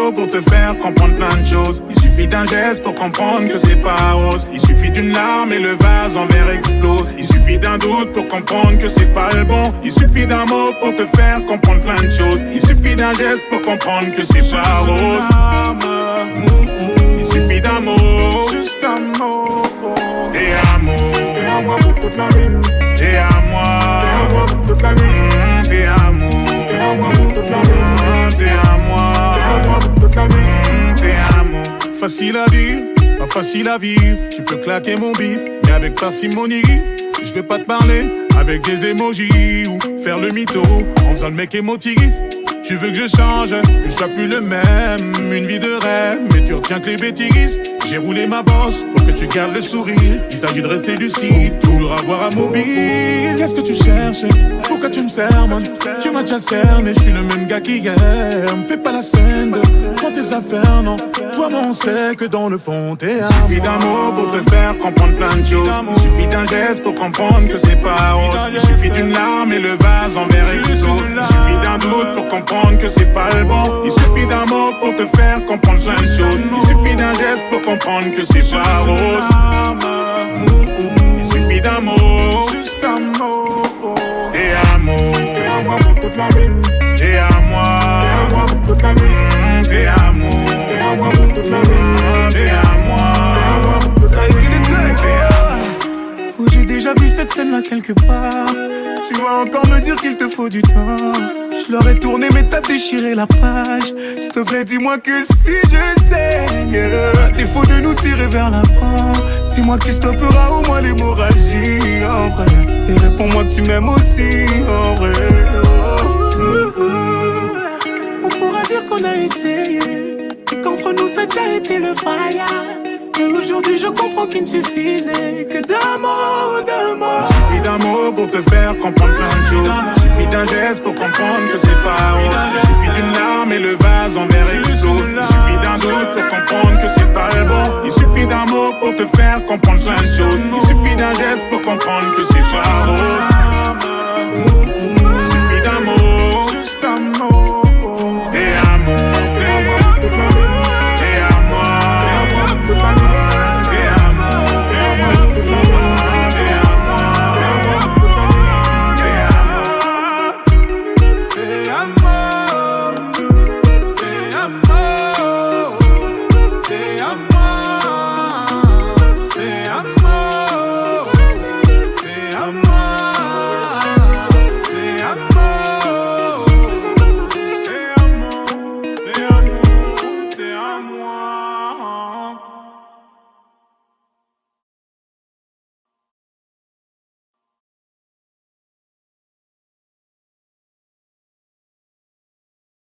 mot pour te faire comprendre plein de choses. Il suffit d'un geste pour comprendre que c'est pas rose. Il suffit d'une larme et le vase en verre explose. Il suffit d'un doute pour comprendre que c'est pas le bon. Il suffit d'un mot pour te faire comprendre plein de choses. Il suffit d'un geste pour comprendre que c'est pas rose. Il suffit d'un mot, juste un mot. T'es à moi pour toute la vie. T'es à moi pour toute la vie. T'es à moi pour toute la vie. T'es à moi pour toute la vie. T'es à moi. Facile à dire, pas facile à vivre. Tu peux claquer mon bif, mais avec parcimonie. Je vais pas te parler avec des emojis ou faire le mytho en faisant le mec émotif. Tu veux que je change, que je sois plus le même. Une vie de rêve, mais tu retiens que les bêtises. J'ai roulé ma bosse pour que tu gardes le sourire. Il s'agit de rester lucide, toujours avoir un mobile. Qu'est-ce que tu cherches? Pourquoi tu me sermonnes? Tu m'as déjà cerné, je suis le même gars qu'hier. Fais pas la scène de prends tes affaires, non. Toi, moi, on sait que dans le fond, t'es à moi. Il suffit d'un mot pour te faire comprendre plein de choses. Il suffit d'un geste pour comprendre que c'est pas rose. Il suffit d'une larme et le vase en verre explose. Il suffit d'un doute pour comprendre que c'est pas le bon. Il suffit d'un mot pour te faire comprendre plein de choses. Il suffit d'un geste pour comprendre que c'est pas rose. Il suffit d'un mot, juste un mot. T'es à moi pour toute la vie. T'es à moi pour toute la vie. T'es à moi pour toute la vie. T'es à moi pour toute la vie. Où j'ai déjà vu cette scène là quelque part. Tu vas encore me dire qu'il te faut du temps. Je l'aurais tourné mais t'as déchiré la page. S'il te plaît dis-moi que si je saigne, à défaut de nous tirer vers l'avant, dis-moi que tu stopperas au moins l'hémorragie en vrai. Et réponds-moi que tu m'aimes aussi en vrai. On pourra dire qu'on a essayé et qu'entre nous ça a déjà été le fire. Et aujourd'hui je comprends qu'il ne suffisait que d'un mot, d'un mot. Il suffit d'un mot pour te faire comprendre plein de choses. Il suffit d'un geste pour comprendre que c'est pas rose. Il suffit d'une larme et le vase en verre explose. Il suffit d'un doute pour comprendre que c'est pas le bon. Il suffit d'un mot pour te faire comprendre plein de choses. Il suffit d'un geste pour comprendre que